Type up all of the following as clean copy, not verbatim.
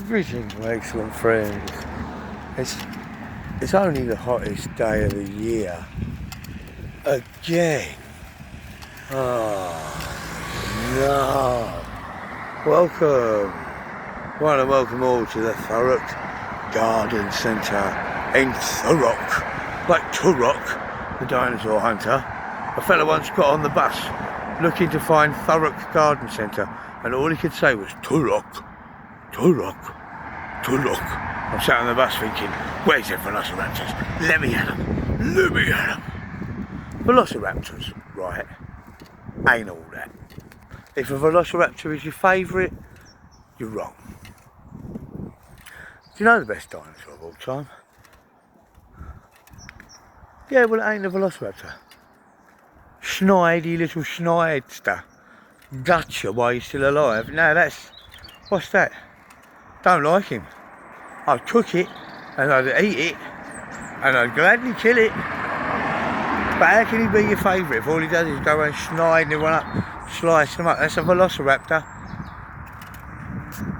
Greetings, my excellent friends. It's only the hottest day of the year. Again. Oh, no. Welcome. I want to welcome all to the Thurrock Garden Centre in Thurrock. Like Turok, the dinosaur hunter. A fellow once got on the bus looking to find Thurrock Garden Centre, and all he could say was Turok. Turok, Turok. I'm sat on the bus thinking, where's the velociraptors? Let me at them. Let me at them. Velociraptors, right, ain't all that. If a velociraptor is your favourite, you're wrong. Do you know the best dinosaur of all time? Yeah, well, it ain't a velociraptor. Schneid-y little schneidster. Gotcha while you're still alive. No, what's that? Don't like him. I'd cook it, and I'd eat it, and I'd gladly kill it. But how can he be your favourite if all he does is go around schneiding everyone up, slicing them up? That's a velociraptor.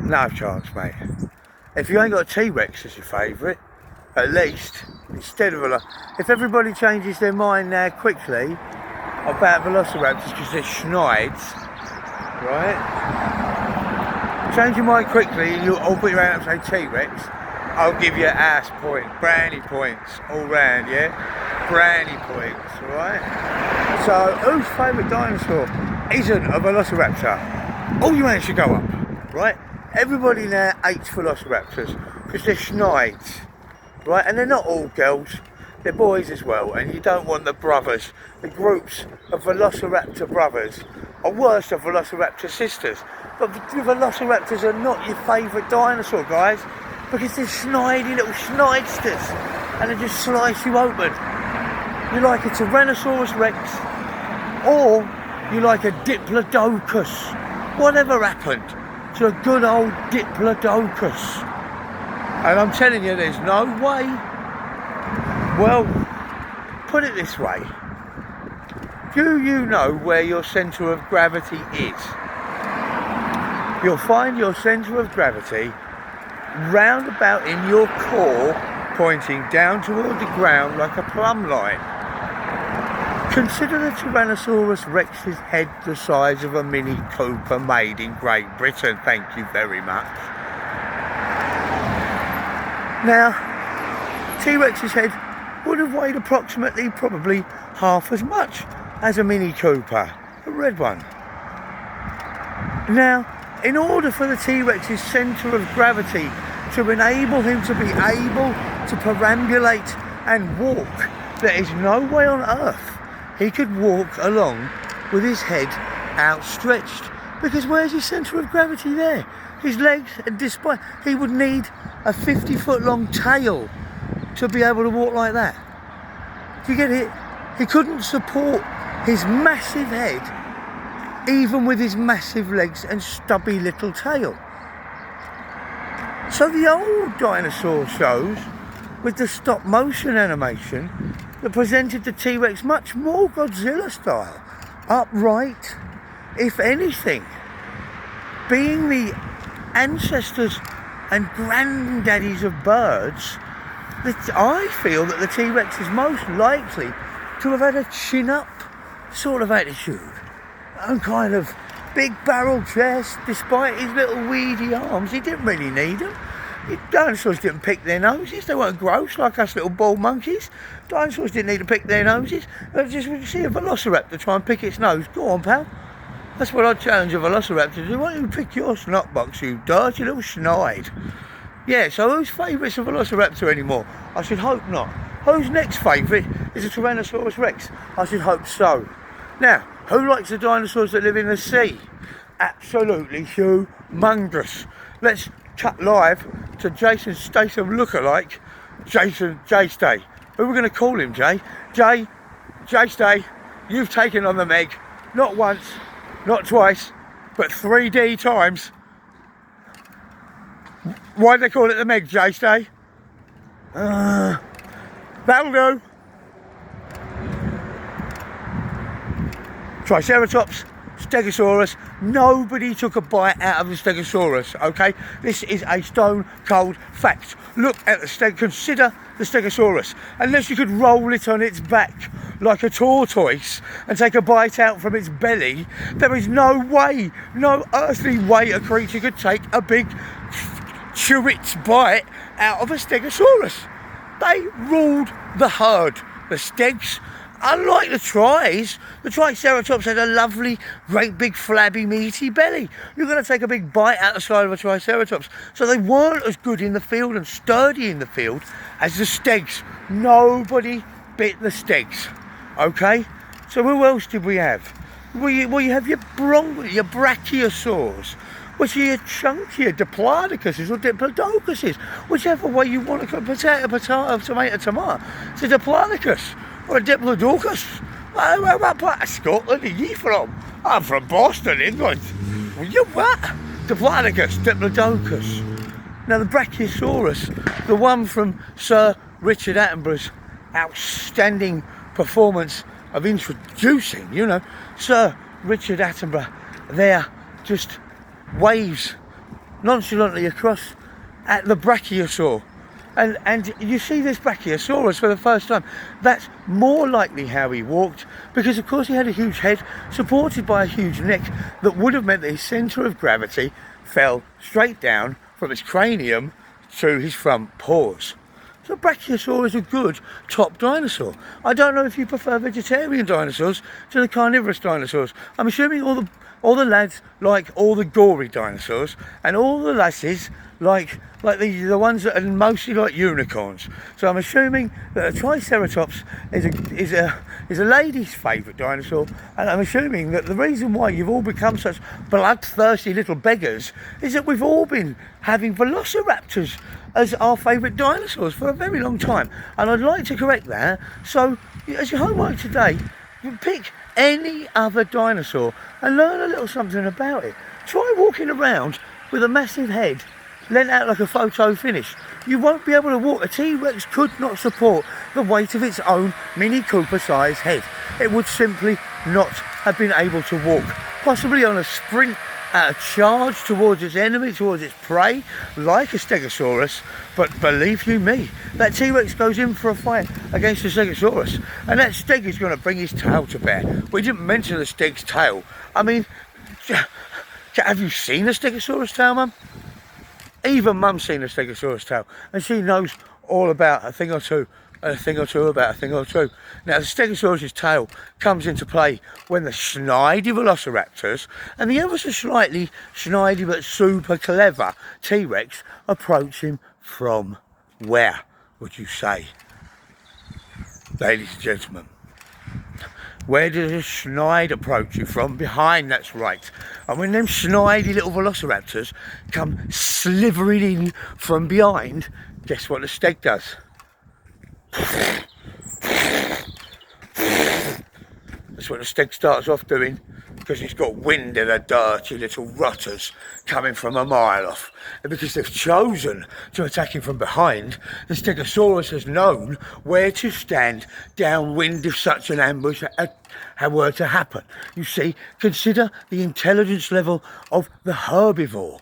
No chance, mate. If you ain't got a T-Rex as your favourite, at least, instead of if everybody changes their mind now quickly about velociraptors because they're schneids, right? Change your mind quickly and you'll all put your hand up and say T-Rex. I'll give you ass point, brownie points, all round, yeah? Brownie points, right? So, whose favourite dinosaur isn't a velociraptor? All your hands should go up, right? Everybody now hates velociraptors because they're schneids, right? And they're not all girls, they're boys as well. And you don't want the brothers, the groups of velociraptor brothers are worse than velociraptor sisters. But the velociraptors are not your favourite dinosaur, guys, because they're snidey little schneidsters and they just slice you open. You like a Tyrannosaurus Rex or you like a Diplodocus. Whatever happened to a good old Diplodocus? And I'm telling you, there's no way. Well, put it this way. Do you know where your centre of gravity is? You'll find your centre of gravity round about in your core, pointing down toward the ground like a plumb line. Consider the Tyrannosaurus Rex's head the size of a Mini Cooper made in Great Britain. Thank you very much. Now, T-Rex's head would have weighed approximately probably half as much as a Mini Cooper, a red one. Now, in order for the T-Rex's centre of gravity to enable him to be able to perambulate and walk, there is no way on earth he could walk along with his head outstretched. Because where's his centre of gravity there? His legs, and despite he would need a 50-foot long tail to be able to walk like that. Do you get it? He couldn't support his massive head even with his massive legs and stubby little tail. So the old dinosaur shows with the stop motion animation that presented the T-Rex much more Godzilla style, upright, if anything, being the ancestors and granddaddies of birds. I feel that the T-Rex is most likely to have had a chin-up sort of attitude and kind of big barrel chest, despite his little weedy arms. He didn't really need them. Dinosaurs didn't pick their noses. They weren't gross like us little bald monkeys. Dinosaurs didn't need to pick their noses. Just when you see a velociraptor try and pick its nose, go on, pal. That's what I'd challenge a velociraptor to do. Why don't you pick your snot box, you dirty little schneid? Yeah, so whose favourite's a velociraptor anymore? I should hope not. Whose next favourite is a Tyrannosaurus Rex? I should hope so. Now, who likes the dinosaurs that live in the sea? Absolutely humongous. Let's cut live to Jason Statham lookalike, Jason J-Stay. Who are we going to call him, Jay? J-Stay, you've taken on the Meg, not once, not twice, but 3D times. Why do they call it the Meg, J-Stay? That'll do. Triceratops, Stegosaurus. Nobody took a bite out of the Stegosaurus, okay? This is a stone cold fact. Look at the consider the Stegosaurus. Unless you could roll it on its back like a tortoise and take a bite out from its belly, there is no way, no earthly way a creature could take a big chew-its bite out of a Stegosaurus. They ruled the herd, the Stegs. Unlike the Triceratops had a lovely, great big flabby meaty belly. You're going to take a big bite out the side of a Triceratops. So they weren't as good in the field and sturdy in the field as the Stegs. Nobody bit the Stegs, okay? So who else did we have? Well, you have your brachiosaurs, which are your chunkier Diplodocus or Diplodocuses, whichever way you want to call it, tomato. It's a Diplodocus or a Diplodocus. What part of Scotland are you from? I'm from Boston, England. Well, you what? Diplodocus, Diplodocus. Now the Brachiosaurus, the one from Sir Richard Attenborough's outstanding performance of introducing, Sir Richard Attenborough there just waves nonchalantly across at the brachiosaur, and you see this brachiosaurus for the first time. That's more likely how he walked, because of course he had a huge head supported by a huge neck that would have meant that his centre of gravity fell straight down from his cranium to his front paws. So Brachiosaur is a good top dinosaur. I don't know if you prefer vegetarian dinosaurs to the carnivorous dinosaurs. I'm assuming all the lads like all the gory dinosaurs, and all the lasses like the ones that are mostly like unicorns. So I'm assuming that a Triceratops is a lady's favourite dinosaur, and I'm assuming that the reason why you've all become such bloodthirsty little beggars is that we've all been having velociraptors as our favourite dinosaurs for a very long time, and I'd like to correct that. So as your homework today, you pick any other dinosaur and learn a little something about it. Try walking around with a massive head lent out like a photo finish. You won't be able to walk. A T-Rex could not support the weight of its own Mini Cooper sized head. It would simply not have been able to walk. Possibly on a sprint at a charge towards its enemy, towards its prey, like a Stegosaurus. But believe you me, that T-Rex goes in for a fight against the Stegosaurus, and that Steg is going to bring his tail to bear. We didn't mention the Steg's tail. I mean, have you seen a Stegosaurus tail, Mum? Even Mum's seen a Stegosaurus tail, and she knows all about a thing or two about a thing or two. Now, the Stegosaurus' tail comes into play when the snidey velociraptors and the ever so slightly snidey but super clever T-Rex approach him from where, would you say? Ladies and gentlemen, where does a schneid approach you from? Behind, that's right. And when them snidey little velociraptors come slithering in from behind, guess what the Steg does? That's what the Steg starts off doing, because he's got wind of the dirty little rotters coming from a mile off. And because they've chosen to attack him from behind, the Stegosaurus has known where to stand downwind if such an ambush were to happen. You see, consider the intelligence level of the herbivore,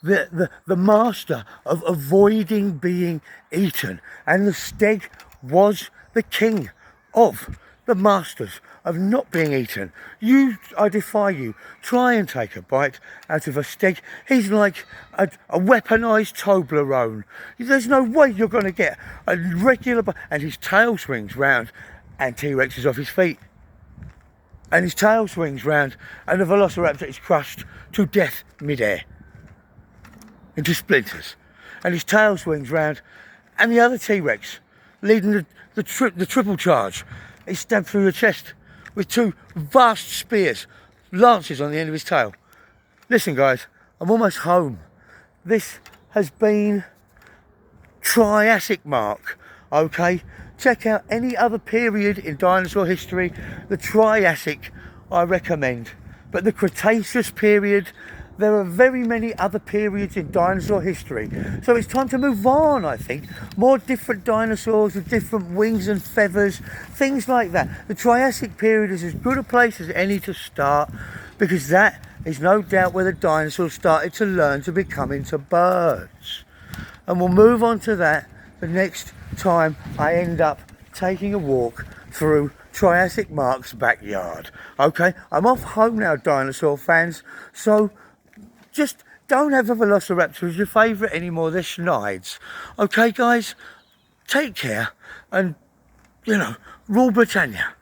the master of avoiding being eaten. And the Steg was the king of the masters of not being eaten. I defy you, try and take a bite out of a Steg. He's like a weaponised Toblerone. There's no way you're going to get a regular bite. And his tail swings round and T-Rex is off his feet. And his tail swings round and the velociraptor is crushed to death mid-air into splinters. And his tail swings round and the other T-Rex, leading the triple charge, is stabbed through the chest with two vast spears, lances on the end of his tail. Listen guys, I'm almost home. This has been Triassic Mark, okay? Check out any other period in dinosaur history. The Triassic I recommend, but the Cretaceous period, there are very many other periods in dinosaur history. So it's time to move on, I think. More different dinosaurs with different wings and feathers, things like that. The Triassic period is as good a place as any to start, because that is no doubt where the dinosaurs started to learn to become into birds. And we'll move on to that the next time I end up taking a walk through Triassic Mark's backyard. Okay, I'm off home now, dinosaur fans, so just don't have the Velociraptor as your favourite anymore. They're schnides. Okay, guys, take care and, you know, rule Britannia.